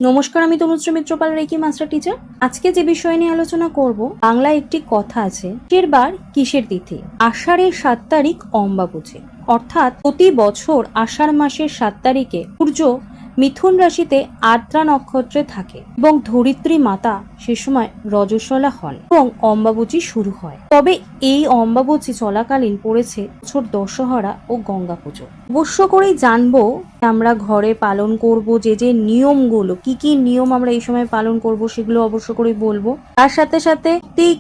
নমস্কার, আমি Tanushree Mitrapal, reiki master teacher. আজকে যে বিষয় নিয়ে আলোচনা করব, বাংলায় একটি কথা আছে, কিসের বার কিসের তিথি। আষাঢ়ের 7 তারিখ অম্বাবুচি, অর্থাৎ প্রতি বছর আষাঢ় মাসের 7 তারিখে সূর্য মিথুন রাশিতে আদ্রা নক্ষত্রে থাকে এবং ধরিত্রী মাতা সে সময় রজস্বলা হন এবং অম্বাবুচি শুরু হয়। তবে এই অম্বাবুচি চলাকালীন পড়েছে বছর দশহরা ও গঙ্গা পুজো। অবশ্য করেই জানবো আমরা ঘরে পালন করব যে যে নিয়মগুলো, কি কি নিয়ম আমরা এই সময় পালন করব সেগুলো অবশ্য করে বলবো। তার সাথে সাথে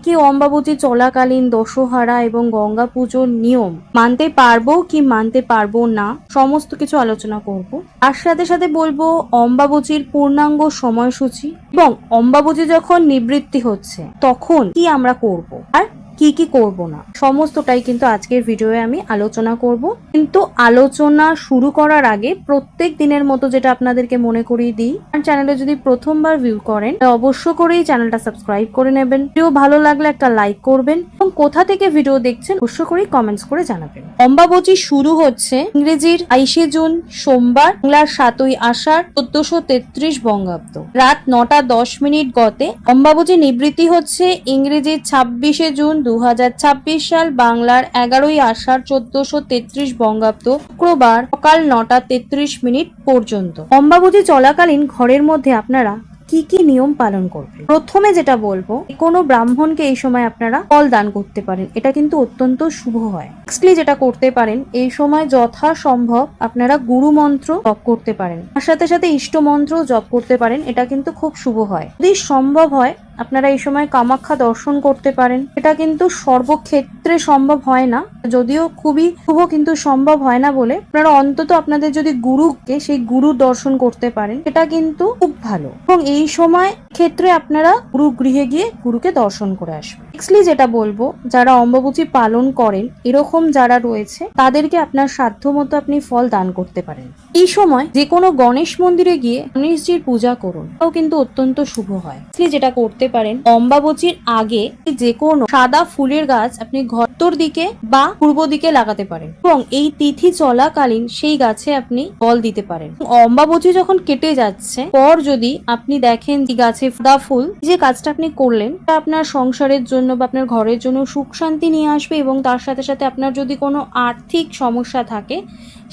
কি অম্বাবুচি চলাকালীন দশহরা এবং গঙ্গা পুজোর নিয়ম মানতে পারবো কি মানতে পারবো না, সমস্ত কিছু আলোচনা করব। তার সাথে সাথে বলবো অম্বাবুচির পূর্ণাঙ্গ সময়সূচি এবং অম্বাবুচি যখন নিবৃত্তি হচ্ছে তখন কি আমরা করব আর কি কি করব না, সমস্তটাই কিন্তু আজকের ভিডিওয়ে আমি আলোচনা করব। কিন্তু আলোচনা শুরু করার আগে প্রত্যেক দিনের মতো যেটা আপনাদেরকে মনে করিয়ে দিই, আর চ্যানেলে যদি প্রথমবার ভিউ করেন অবশ্য করেই চ্যানেলটা সাবস্ক্রাইব করে নেবেন। ভিডিও ভালো লাগলে একটা লাইক করবেন এবং কোথা থেকে ভিডিও দেখছেন অবশ্য করেই কমেন্টস করে জানাবেন। অম্বাবুচি শুরু হচ্ছে ইংরেজির 22শে জুন সোমবার, বাংলার 7ই আষাঢ় 1433 বঙ্গাব্দ রাত 9টা 10 মিনিট গতে। অম্বাবুচি নিবৃত্তি হচ্ছে ইংরেজির 26শে জুন 2026 সাল, বাংলার 11ই আষাঢ় 1433 বঙ্গাব্দ শুক্রবার সকাল 9টা 33 মিনিট পর্যন্ত। অম্বাবুচি চলাকালীন ঘরের মধ্যে আপনারা কি কি নিয়ম পালন করবেন। প্রথমে যেটা বলবো, কোনো ব্রাহ্মণকে এই সময় আপনারা ফল দান করতে পারেন, এটা কিন্তু অত্যন্ত শুভ হয়। নেক্সটলি যেটা করতে পারেন, এই সময় যথাসম্ভব আপনারা গুরু মন্ত্র জপ করতে পারেন, তার সাথে সাথে ইষ্ট মন্ত্র জপ করতে পারেন, এটা কিন্তু খুব শুভ হয়। যদি সম্ভব হয় আপনারা এই সময় কামাখ্যা দর্শন করতে পারেন, এটা কিন্তু সর্বক্ষেত্রে সম্ভব হয় না, যদিও খুবই শুভ কিন্তু সম্ভব হয় না বলে আপনারা অন্তত আপনাদের যদি গুরুকে সেই গুরুর দর্শন করতে পারেন, এটা কিন্তু খুব ভালো। এবং এই সময় ক্ষেত্রে আপনারা গুরু গৃহে গিয়ে গুরুকে দর্শন করে আসবেন। নেক্সটলি যেটা বলবো, যারা অম্বাবুচি পালন করেন এরকম যারা রয়েছে তাদেরকে আপনার সাধ্য মতো আপনি ফল দান করতে পারেন। এই সময় যে কোনো গণেশ মন্দিরে গিয়ে গণেশজির পূজা করুন, তাও কিন্তু অত্যন্ত শুভ হয়। যেটা করতে পারেন, অম্বাবুচির আগে যে কোনো সাদা ফুলের গাছ আপনি ঘর দিকে বা পূর্ব দিকে লাগাতে পারেন এবং এই তিথি চলাকালীন সেই গাছে আপনি জল দিতে পারেন। অম্বাবুচি যখন কেটে যাচ্ছে পর যদি আপনি দেখেন যে গাছে সাদা ফুল, যে কাজটা আপনি করলেন তা আপনার সংসারের জন্য বা আপনার ঘরের জন্য সুখ শান্তি নিয়ে আসবে এবং তার সাথে সাথে আপনার যদি কোনো আর্থিক সমস্যা থাকে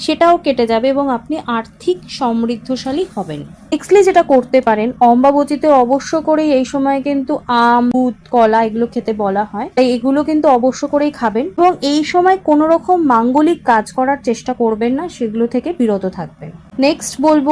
সেটাও কেটে যাবে এবং আপনি আর্থিক সমৃদ্ধশালী হবেন। নেক্সটলি যেটা করতে পারেন, অম্বাবুচিতে অবশ্য করে এই সময় কিন্তু আম, দুধ, কলা এগুলো খেতে বলা হয়, তাই এগুলো কিন্তু অবশ্য করেই খাবেন এবং এই সময় কোনো রকম মাঙ্গলিক কাজ করার চেষ্টা করবেন না, সেগুলো থেকে বিরত থাকবেন। নেক্সট বলবো,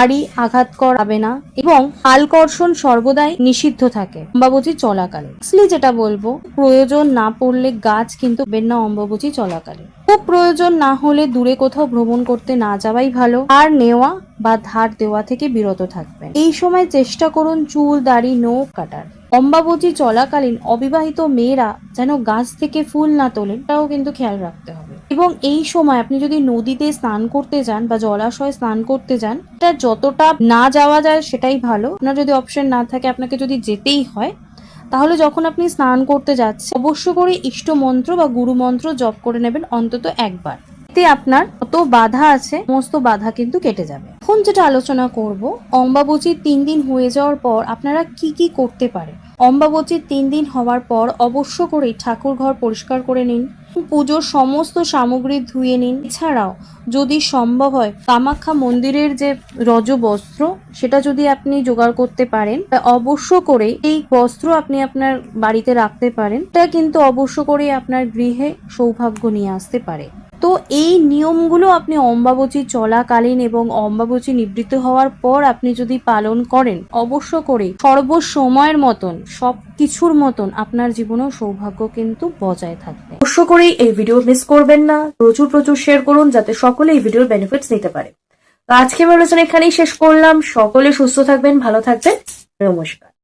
আড়ি আঘাত করাবে না এবং আলকর্ষণ সর্বদাই নিষিদ্ধ থাকে অম্বাবুচি চলাকালে। নেক্সটলি যেটা বলবো, প্রয়োজন না পড়লে গাছ কিন্তু না অম্বাবুচি চলাকালে। খুব প্রয়োজন না হলে দূরে কোথাও ভ্রমণ করতে না যাওয়াই ভালো, আর নেওয়া বা ধার দেওয়া থেকে বিরত থাকবেন। এই সময় চেষ্টা করুন চুল দাড়ি নখ কাটার। অম্বাবুচি চলাকালীন অবিবাহিত মেয়েরা যেন গাছ থেকে ফুল না তোলেন, তাও কিন্তু খেয়াল রাখতে হবে। এবং এই সময় আপনি যদি নদীতে স্নান করতে যান বা জলাশয়ে স্নান করতে যান, এটা যতটা না যাওয়া যায় সেটাই ভালো। আপনার যদি অপশন না থাকে, আপনাকে যদি যেতেই হয়, তাহলে যখন আপনি স্নান করতে যাচ্ছেন অবশ্য করে ইষ্ট মন্ত্র বা গুরু মন্ত্র জপ করে নেবেন অন্তত একবার। এতে আপনার কত বাধা আছে সমস্ত বাধা কিন্তু কেটে যাবে। এখন যেটা আলোচনা করব, অম্বাবুচির 3 দিন হয়ে যাওয়ার পর আপনারা কি কি করতে পারেন। অম্বাবুচির 3 দিন হওয়ার পর অবশ্য করেই ঠাকুর ঘর পরিষ্কার করে নিন, পুজোর সমস্ত সামগ্রী ধুয়ে নিন। এছাড়াও যদি সম্ভব হয় কামাখ্যা মন্দিরের যে রজ বস্ত্র সেটা যদি আপনি জোগাড় করতে পারেন, অবশ্য করে এই বস্ত্র আপনি আপনার বাড়িতে রাখতে পারেন, এটা কিন্তু অবশ্য করে আপনার গৃহে সৌভাগ্য নিয়ে আসতে পারে। তো এই নিয়মগুলো আপনি অম্বাবুচি চলাকালীন এবং অম্বাবুচি নিবৃত্ত হওয়ার পর আপনি যদি পালন করেন, অবশ্য করে সর্বসময়ের মতন সবকিছুর মতন আপনার জীবনেও সৌভাগ্য কিন্তু বজায় থাকবে। অবশ্য করেই এই ভিডিও মিস করবেন না, প্রচুর শেয়ার করুন যাতে সকলে এই ভিডিওর বেনিফিটস নিতে পারে। আজকে আমি আলোচনা এখানেই শেষ করলাম। সকলে সুস্থ থাকবেন, ভালো থাকবেন, নমস্কার।